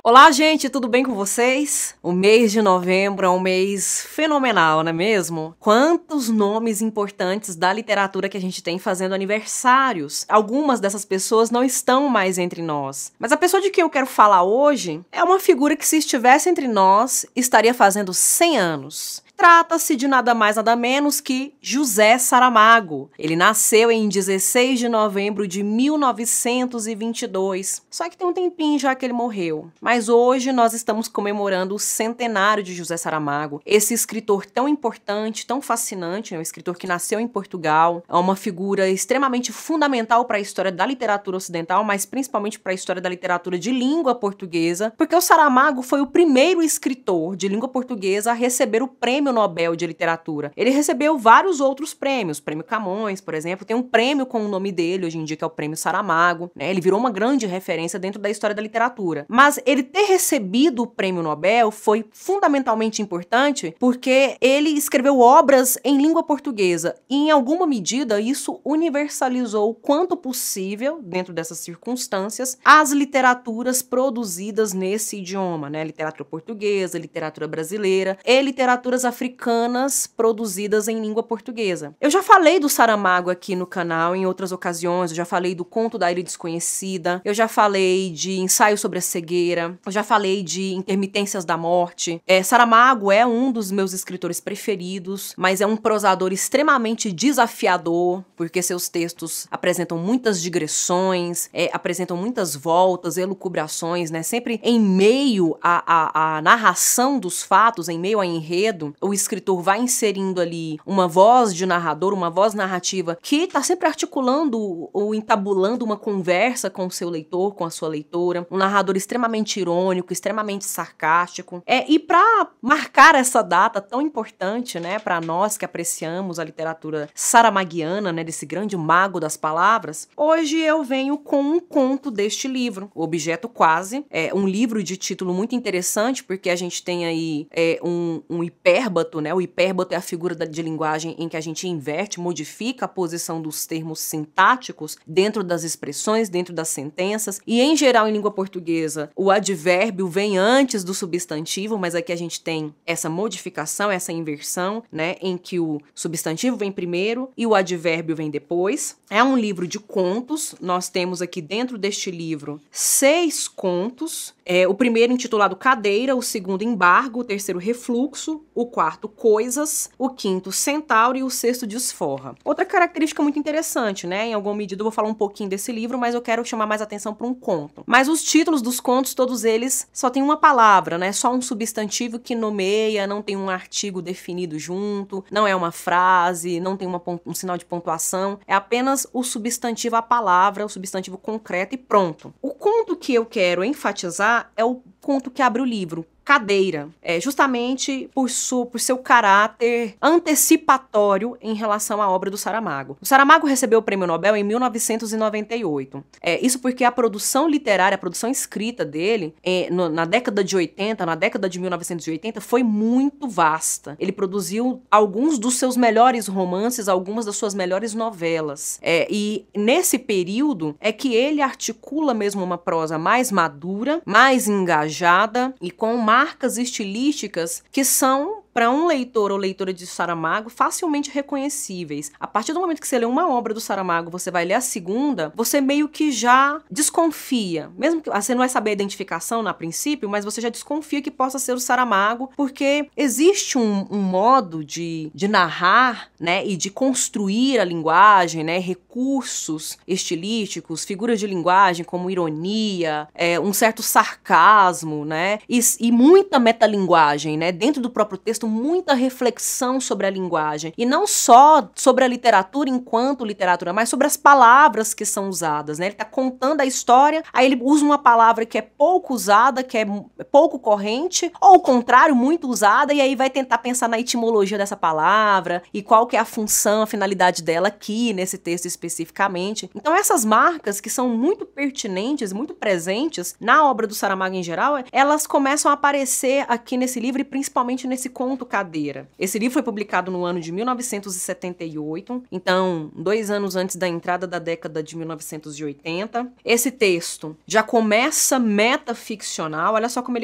Olá, gente, tudo bem com vocês? O mês de novembro é um mês fenomenal, não é mesmo? Quantos nomes importantes da literatura que a gente tem fazendo aniversários. Algumas dessas pessoas não estão mais entre nós. Mas a pessoa de quem eu quero falar hoje é uma figura que, se estivesse entre nós, estaria fazendo 100 anos. Trata-se de nada mais nada menos que José Saramago. Ele nasceu em 16 de novembro de 1922. Só que tem um tempinho já que ele morreu. Mas hoje nós estamos comemorando o centenário de José Saramago. Esse escritor tão importante, tão fascinante, um escritor que nasceu em Portugal. É uma figura extremamente fundamental para a história da literatura ocidental, mas principalmente para a história da literatura de língua portuguesa. Porque o Saramago foi o primeiro escritor de língua portuguesa a receber o Prêmio Nobel de Literatura. Ele recebeu vários outros prêmios, Prêmio Camões, por exemplo, tem um prêmio com o nome dele hoje em dia, que é o Prêmio Saramago, né? Ele virou uma grande referência dentro da história da literatura. Mas ele ter recebido o Prêmio Nobel foi fundamentalmente importante porque ele escreveu obras em língua portuguesa e, em alguma medida, isso universalizou o quanto possível, dentro dessas circunstâncias, as literaturas produzidas nesse idioma, né? Literatura portuguesa, literatura brasileira e literaturas africanas produzidas em língua portuguesa. Eu já falei do Saramago aqui no canal em outras ocasiões, eu já falei do Conto da Ilha Desconhecida, eu já falei de Ensaio sobre a Cegueira, eu já falei de Intermitências da Morte. Saramago é um dos meus escritores preferidos, mas é um prosador extremamente desafiador, porque seus textos apresentam muitas digressões, apresentam muitas voltas, elucubrações, né? Sempre em meio à narração dos fatos, em meio a enredo, o escritor vai inserindo ali uma voz de narrador, uma voz narrativa que está sempre articulando ou entabulando uma conversa com o seu leitor, com a sua leitora, um narrador extremamente irônico, extremamente sarcástico. E para marcar essa data tão importante, né, para nós que apreciamos a literatura saramaguiana, né, desse grande mago das palavras, hoje eu venho com um conto deste livro, O Objeto Quase. É um livro de título muito interessante, porque a gente tem aí um hipérbato, né? O hipérbato é a figura de linguagem em que a gente inverte, modifica a posição dos termos sintáticos dentro das expressões, dentro das sentenças, e em geral em língua portuguesa o advérbio vem antes do substantivo, mas aqui a gente tem essa modificação, essa inversão, né? Em que o substantivo vem primeiro e o advérbio vem depois. É um livro de contos, nós temos aqui dentro deste livro 6 contos, o primeiro intitulado Cadeira, o segundo Embargo, o terceiro Refluxo, o quarto Coisas, o quinto Centauro e o sexto Desforra. Outra característica muito interessante, né? Em alguma medida eu vou falar um pouquinho desse livro, mas eu quero chamar mais atenção para um conto. Mas os títulos dos contos, todos eles, só tem uma palavra, né? Só um substantivo que nomeia, não tem um artigo definido junto, não é uma frase, não tem um sinal de pontuação, é apenas o substantivo, a palavra, o substantivo concreto e pronto. O conto que eu quero enfatizar é o conto que abre o livro, Cadeira, justamente por seu caráter antecipatório em relação à obra do Saramago. O Saramago recebeu o Prêmio Nobel em 1998. Isso porque a produção literária, a produção escrita dele, na década de 80, na década de 1980, foi muito vasta. Ele produziu alguns dos seus melhores romances, algumas das suas melhores novelas. E nesse período é que ele articula mesmo uma prosa mais madura, mais engajada e com marcas estilísticas que são, para um leitor ou leitora de Saramago, facilmente reconhecíveis. A partir do momento que você lê uma obra do Saramago, você vai ler a segunda, você meio que já desconfia. Mesmo que você não vai saber a identificação a princípio, mas você já desconfia que possa ser o Saramago, porque existe um modo de narrar, né, e de construir a linguagem, né, recursos estilísticos, figuras de linguagem como ironia, um certo sarcasmo, né, e muita metalinguagem, né, dentro do próprio texto, muita reflexão sobre a linguagem. E não só sobre a literatura enquanto literatura, mas sobre as palavras que são usadas, né? Ele está contando a história, aí ele usa uma palavra que é pouco usada, que é pouco corrente, ou o contrário, muito usada, e aí vai tentar pensar na etimologia dessa palavra e qual que é a função, a finalidade dela aqui, nesse texto especificamente. Então essas marcas, que são muito pertinentes, muito presentes na obra do Saramago em geral, elas começam a aparecer aqui nesse livro e principalmente nesse conto Conto Cadeira. Esse livro foi publicado no ano de 1978, então 2 anos antes da entrada da década de 1980. Esse texto já começa metaficcional, olha só como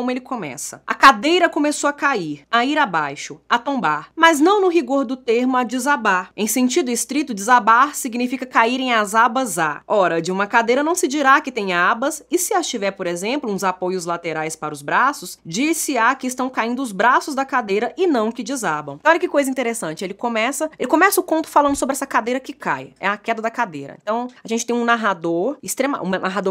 ele começa. A cadeira começou a cair, a ir abaixo, a tombar, mas não no rigor do termo a desabar. Em sentido estrito, desabar significa caírem as abas a. Ora, de uma cadeira não se dirá que tem abas, e se as tiver, por exemplo, uns apoios laterais para os braços, dir-se-á que estão caindo os braços da cadeira e não que desabam. Então, olha que coisa interessante, ele começa o conto falando sobre essa cadeira que cai, é a queda da cadeira. Então, a gente tem um narrador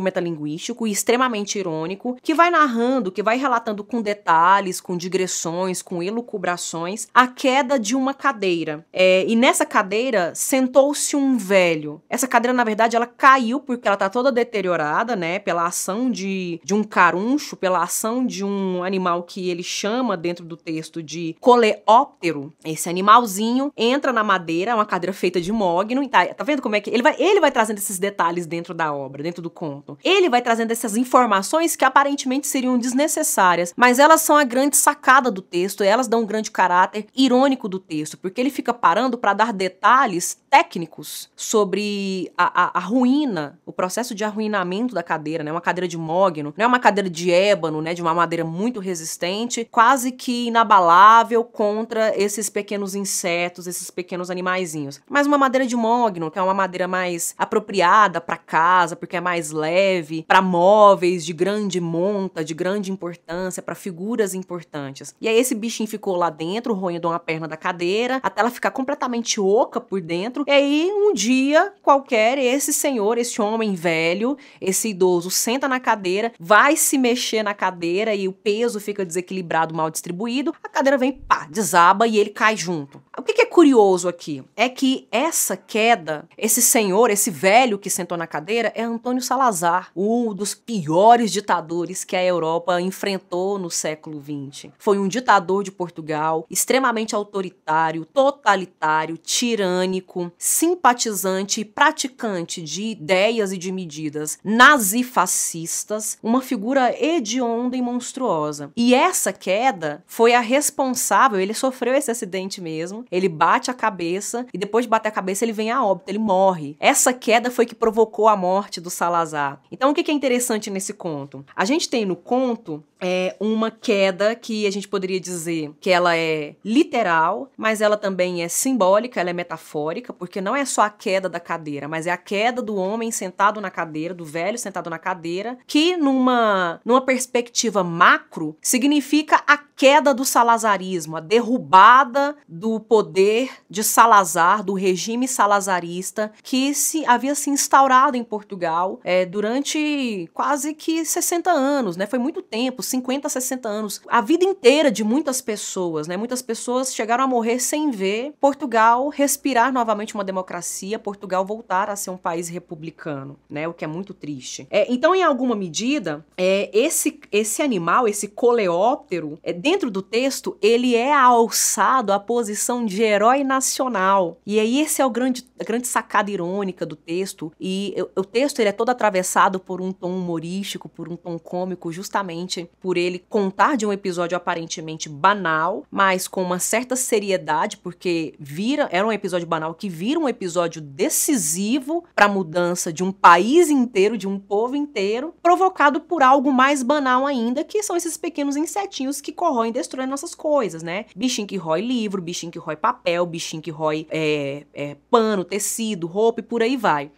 metalinguístico e extremamente irônico, que vai narrando, que vai relatando com detalhes, com digressões, com elucubrações, a queda de uma cadeira. E nessa cadeira sentou-se um velho. Essa cadeira, na verdade, ela caiu porque ela tá toda deteriorada, né, pela ação de um caruncho, pela ação de um animal que ele chama dentro do texto de coleóptero. Esse animalzinho entra na madeira, é uma cadeira feita de mogno, e tá vendo como é que ele vai trazendo esses detalhes dentro da obra, dentro do conto. Ele vai trazendo essas informações que aparentemente seriam desnecessárias, mas elas são a grande sacada do texto, elas dão um grande caráter irônico do texto, porque ele fica parando para dar detalhes técnicos sobre a ruína, o processo de arruinamento da cadeira, né? Uma cadeira de mogno, não é uma cadeira de ébano, né? De uma madeira muito resistente, quase que inabalável contra esses pequenos insetos, esses pequenos animaizinhos. Mas uma madeira de mogno, que é uma madeira mais apropriada para casa, porque é mais leve, para móveis de grande monta, de grande importância, para figuras importantes. E aí esse bichinho ficou lá dentro, roendo uma perna da cadeira, até ela ficar completamente oca por dentro. E aí, um dia qualquer, esse senhor, esse homem velho, esse idoso, senta na cadeira, vai se mexer na cadeira e o peso fica desequilibrado, mal distribuído, a cadeira vem, pá, desaba e ele cai junto. O que é curioso aqui é que essa queda, esse senhor, esse velho que sentou na cadeira é Antônio Salazar, um dos piores ditadores que a Europa enfrentou no século XX. Foi um ditador de Portugal, extremamente autoritário, totalitário, tirânico, simpatizante e praticante de ideias e de medidas nazifascistas, uma figura hedionda e monstruosa. E essa queda foi a responsável, ele sofreu esse acidente mesmo, ele bate a cabeça e depois de bater a cabeça ele vem a óbito, ele morre. Essa queda foi que provocou a morte do Salazar. Então o que é interessante nesse conto? A gente tem no conto uma queda que a gente poderia dizer que ela é literal, mas ela também é simbólica, ela é metafórica, porque não é só a queda da cadeira, mas é a queda do homem sentado na cadeira, do velho sentado na cadeira, que numa perspectiva macro significa a queda do salazarismo, a derrubada do poder de Salazar, do regime salazarista que havia se instaurado em Portugal durante quase que 60 anos, né? Foi muito tempo, 50, 60 anos, a vida inteira de muitas pessoas, né? Muitas pessoas chegaram a morrer sem ver Portugal respirar novamente uma democracia, Portugal voltar a ser um país republicano, né? O que é muito triste. Então, em alguma medida, esse animal, esse coleóptero, dentro do texto, ele é alçado à posição de herói nacional. E aí esse é a grande sacada irônica do texto. E o texto ele é todo atravessado por um tom humorístico, por um tom cômico, justamente por ele contar de um episódio aparentemente banal, mas com uma certa seriedade, porque era um episódio banal que vira um episódio decisivo para a mudança de um país inteiro, de um povo inteiro, provocado por algo mais banal ainda, que são esses pequenos insetinhos que corroem e destroem nossas coisas, né? Bichinho que rói livro, bichinho que rói papel, bichinho que rói pano, tecido, roupa e por aí vai.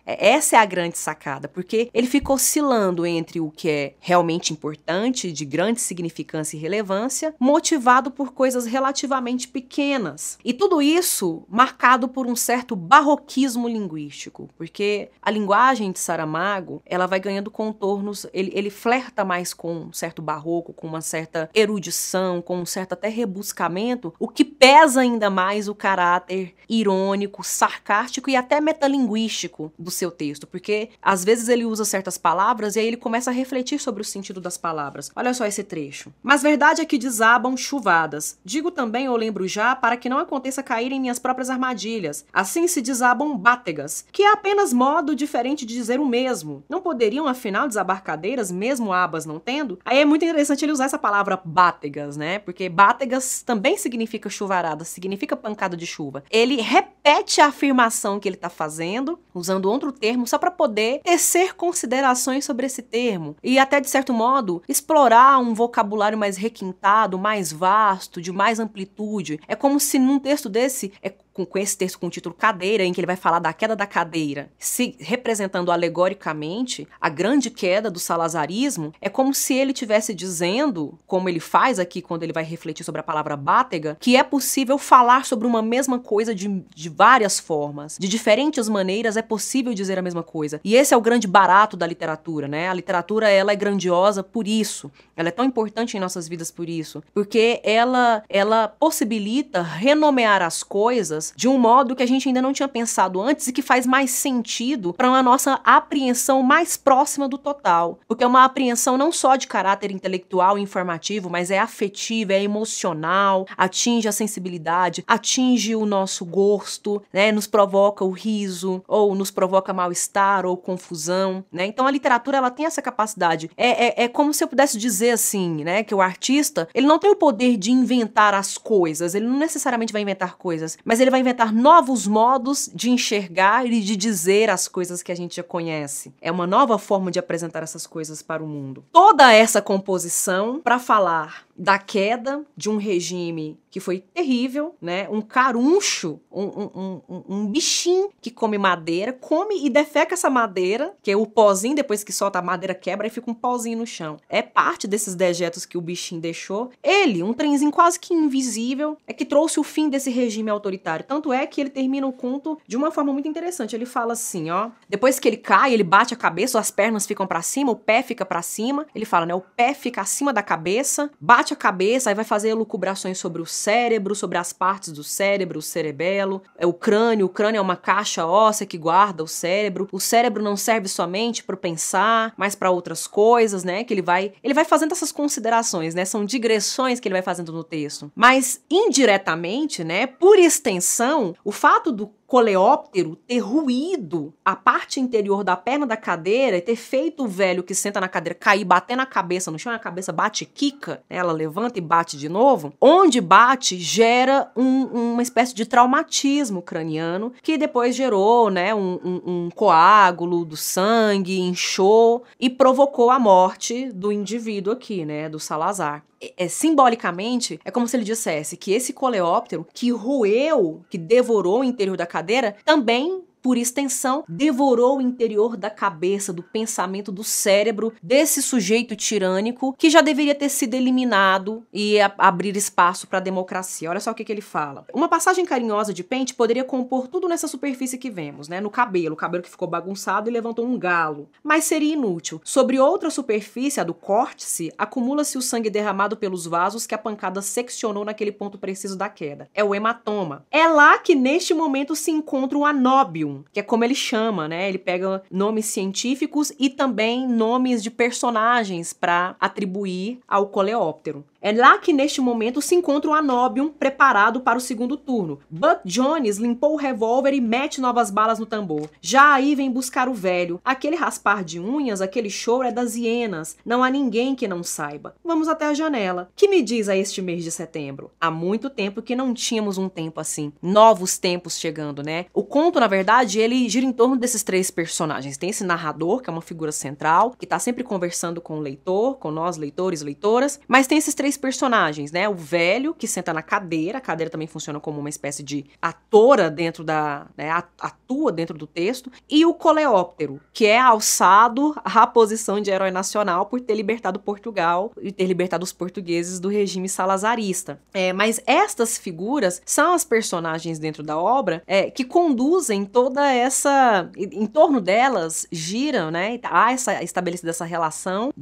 Essa é a grande sacada, porque ele fica oscilando entre o que é realmente importante, de grande significância e relevância, motivado por coisas relativamente pequenas. E tudo isso marcado por um certo barroquismo linguístico, porque a linguagem de Saramago, ela vai ganhando contornos, ele flerta mais com um certo barroco, com uma certa erudição, com um certo até rebuscamento, o que pesa ainda mais o caráter irônico, sarcástico e até metalinguístico do seu texto, porque às vezes ele usa certas palavras e aí ele começa a refletir sobre o sentido das palavras. Olha só esse trecho. Mas verdade é que desabam chuvadas. Digo também, ou lembro já, para que não aconteça cair em minhas próprias armadilhas. Assim se desabam bátegas, que é apenas modo diferente de dizer o mesmo. Não poderiam, afinal, desabar cadeiras, mesmo abas não tendo? Aí é muito interessante ele usar essa palavra bátegas, né? Porque bátegas também significa chuvarada, significa pancada de chuva. Ele repete a afirmação que ele está fazendo, usando outro termo, só para poder tecer considerações sobre esse termo e até, de certo modo, explorar um vocabulário mais requintado, mais vasto, de mais amplitude. É como se num texto desse, com esse texto com o título Cadeira, em que ele vai falar da queda da cadeira, se representando alegoricamente a grande queda do salazarismo, é como se ele estivesse dizendo, como ele faz aqui quando ele vai refletir sobre a palavra bátega, que é possível falar sobre uma mesma coisa de várias formas, de diferentes maneiras é possível dizer a mesma coisa. E esse é o grande barato da literatura, né? A literatura, ela é grandiosa por isso, ela é tão importante em nossas vidas por isso, porque ela possibilita renomear as coisas de um modo que a gente ainda não tinha pensado antes e que faz mais sentido para uma nossa apreensão mais próxima do total. Porque é uma apreensão não só de caráter intelectual e informativo, mas é afetiva, é emocional, atinge a sensibilidade, atinge o nosso gosto, né? Nos provoca o riso, ou nos provoca mal-estar ou confusão, né? Então a literatura, ela tem essa capacidade. É como se eu pudesse dizer assim, né? Que o artista, ele não tem o poder de inventar as coisas, ele não necessariamente vai inventar coisas, mas ele vai inventar novos modos de enxergar e de dizer as coisas que a gente já conhece. É uma nova forma de apresentar essas coisas para o mundo. Toda essa composição para falar da queda de um regime que foi terrível, né? Um caruncho, um bichinho que come madeira, come e defeca essa madeira, que é o pozinho, depois que solta a madeira quebra e fica um pozinho no chão. É parte desses dejetos que o bichinho deixou. Ele, um trenzinho quase que invisível, é que trouxe o fim desse regime autoritário. Tanto é que ele termina o conto de uma forma muito interessante. Ele fala assim, ó, depois que ele cai, ele bate a cabeça, as pernas ficam pra cima, o pé fica pra cima. Ele fala, né, o pé fica acima da cabeça, bate a cabeça, aí vai fazer elucubrações sobre o cérebro, sobre as partes do cérebro, o cerebelo, o crânio é uma caixa óssea que guarda o cérebro não serve somente para pensar, mas para outras coisas, né, que ele vai fazendo essas considerações, né, são digressões que ele vai fazendo no texto, mas indiretamente, né, por extensão, o fato do coleóptero ter ruído a parte interior da perna da cadeira e ter feito o velho que senta na cadeira cair, bater na cabeça no chão, a cabeça bate e quica, ela levanta e bate de novo, onde bate gera uma espécie de traumatismo craniano que depois gerou, né, um coágulo do sangue, inchou e provocou a morte do indivíduo aqui, né, do Salazar. Simbolicamente, é como se ele dissesse que esse coleóptero que roeu, que devorou o interior da cadeira, também, por extensão, devorou o interior da cabeça, do pensamento, do cérebro desse sujeito tirânico que já deveria ter sido eliminado e abrir espaço para a democracia. Olha só o que ele fala. Uma passagem carinhosa de pente poderia compor tudo nessa superfície que vemos, né? No cabelo, o cabelo que ficou bagunçado e levantou um galo. Mas seria inútil. Sobre outra superfície, a do córtice, acumula-se o sangue derramado pelos vasos que a pancada seccionou naquele ponto preciso da queda. É o hematoma. É lá que neste momento se encontra o anóbium, que é como ele chama, né? Ele pega nomes científicos e também nomes de personagens para atribuir ao coleóptero. É lá que neste momento se encontra o anóbium preparado para o segundo turno. Buck Jones limpou o revólver e mete novas balas no tambor. Já aí vem buscar o velho. Aquele raspar de unhas, aquele choro é das hienas. Não há ninguém que não saiba. Vamos até a janela. Que me diz a este mês de setembro? Há muito tempo que não tínhamos um tempo assim. Novos tempos chegando, né? O conto, na verdade, ele gira em torno desses três personagens. Tem esse narrador, que é uma figura central, que tá sempre conversando com o leitor, com nós, leitores e leitoras, mas tem esses três personagens, né? O velho, que senta na cadeira, a cadeira também funciona como uma espécie de atora dentro da, né, atua dentro do texto, e o coleóptero, que é alçado à posição de herói nacional por ter libertado Portugal e ter libertado os portugueses do regime salazarista. Mas estas figuras são as personagens dentro da obra que conduzem toda essa... Em torno delas giram, né? Há estabelecida essa relação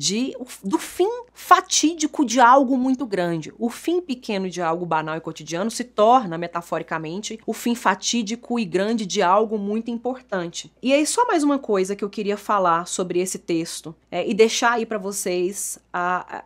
do fim fatídico de algo muito grande. O fim pequeno de algo banal e cotidiano se torna, metaforicamente, o fim fatídico e grande de algo muito importante. E aí só mais uma coisa que eu queria falar sobre esse texto e deixar aí para vocês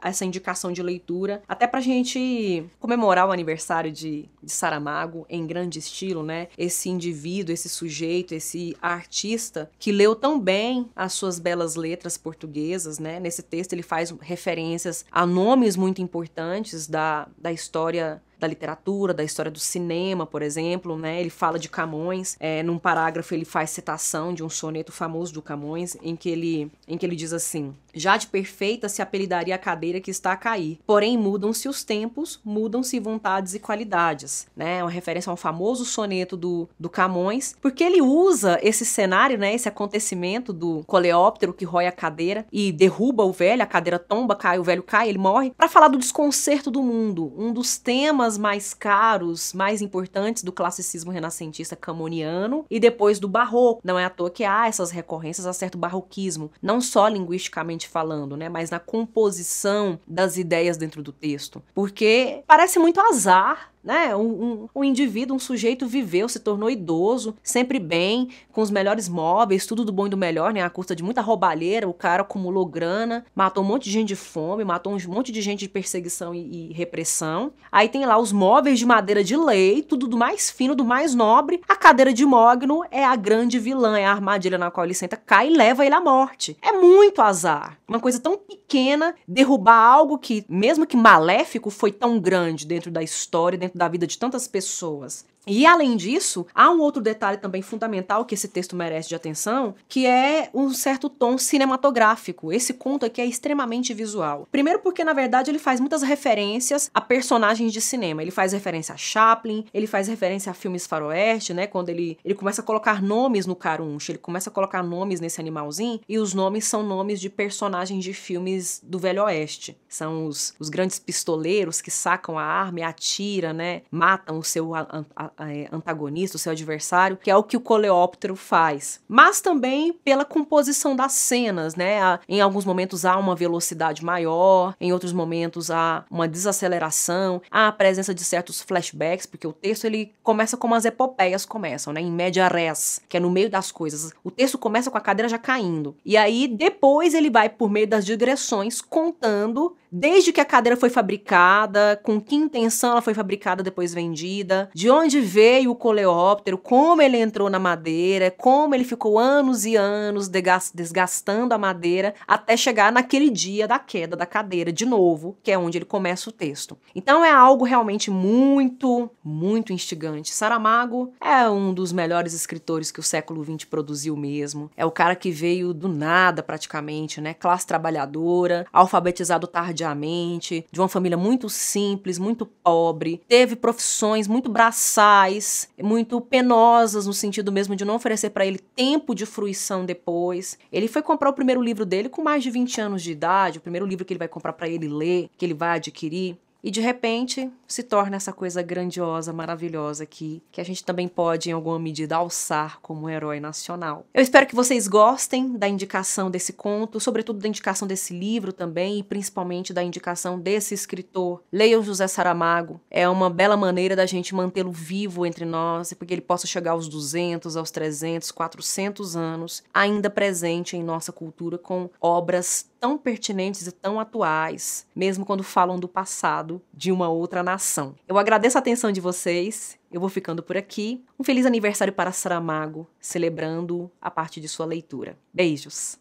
essa indicação de leitura, até pra gente comemorar o aniversário de Saramago em grande estilo, né? Esse indivíduo, esse sujeito, esse artista que leu tão bem as suas belas letras portuguesas, né? Nesse texto ele faz referências a nomes muito importantes da história da literatura, da história do cinema, por exemplo, né? Ele fala de Camões, num parágrafo ele faz citação de um soneto famoso do Camões, em que ele diz assim: já de perfeita se apelidaria a cadeira que está a cair, porém mudam-se os tempos, mudam-se vontades e qualidades, né? É uma referência a um famoso soneto do Camões, porque ele usa esse cenário, né? Esse acontecimento do coleóptero que rói a cadeira e derruba o velho, a cadeira tomba, cai, o velho cai, ele morre, para falar do desconcerto do mundo, um dos temas mais caros, mais importantes do classicismo renascentista camoniano e depois do barroco. Não é à toa que há essas recorrências a certo barroquismo, não só linguisticamente falando, né, mas na composição das ideias dentro do texto. Porque parece muito azar, né? Um indivíduo, um sujeito viveu, se tornou idoso, sempre bem, com os melhores móveis, tudo do bom e do melhor, né? À custa de muita roubalheira, o cara acumulou grana, matou um monte de gente de fome, matou um monte de gente de perseguição e repressão. Aí tem lá os móveis de madeira de lei, tudo do mais fino, do mais nobre. A cadeira de mogno é a grande vilã, é a armadilha na qual ele senta, cai e leva ele à morte. É muito azar. Uma coisa tão pequena, derrubar algo que, mesmo que maléfico, foi tão grande dentro da história, dentro da vida de tantas pessoas. E, além disso, há um outro detalhe também fundamental que esse texto merece de atenção, que é um certo tom cinematográfico. Esse conto aqui é extremamente visual. Primeiro porque, na verdade, ele faz muitas referências a personagens de cinema. Ele faz referência a Chaplin, ele faz referência a filmes faroeste, né? Quando ele começa a colocar nomes no caruncho, ele começa a colocar nomes nesse animalzinho, e os nomes são nomes de personagens de filmes do Velho Oeste. São os grandes pistoleiros que sacam a arma e atiram, né? Matam o seu antagonista, o seu adversário, que é o que o coleóptero faz. Mas também pela composição das cenas, né? Em alguns momentos há uma velocidade maior, em outros momentos há uma desaceleração, há a presença de certos flashbacks, porque o texto ele começa como as epopeias começam, né? Em media res, que é no meio das coisas. O texto começa com a cadeira já caindo. E aí depois ele vai por meio das digressões contando desde que a cadeira foi fabricada, com que intenção ela foi fabricada, depois vendida, de onde veio o coleóptero, como ele entrou na madeira, como ele ficou anos e anos desgastando a madeira até chegar naquele dia da queda da cadeira de novo, que é onde ele começa o texto. Então é algo realmente muito, muito instigante. Saramago é um dos melhores escritores que o século XX produziu mesmo. É o cara que veio do nada praticamente, né? Classe trabalhadora, alfabetizado tardiamente, de uma família muito simples, muito pobre, teve profissões muito braçais, muito penosas no sentido mesmo de não oferecer para ele tempo de fruição depois. Ele foi comprar o primeiro livro dele com mais de 20 anos de idade, o primeiro livro que ele vai comprar para ele ler, que ele vai adquirir. E de repente se torna essa coisa grandiosa, maravilhosa que a gente também pode, em alguma medida, alçar como um herói nacional. Eu espero que vocês gostem da indicação desse conto, sobretudo da indicação desse livro também, e principalmente da indicação desse escritor. Leiam José Saramago. É uma bela maneira da gente mantê-lo vivo entre nós, porque ele possa chegar aos 200, aos 300, 400 anos, ainda presente em nossa cultura com obras tão pertinentes e tão atuais, mesmo quando falam do passado de uma outra nação. Eu agradeço a atenção de vocês, eu vou ficando por aqui. Um feliz aniversário para Saramago, celebrando a parte de sua leitura. Beijos!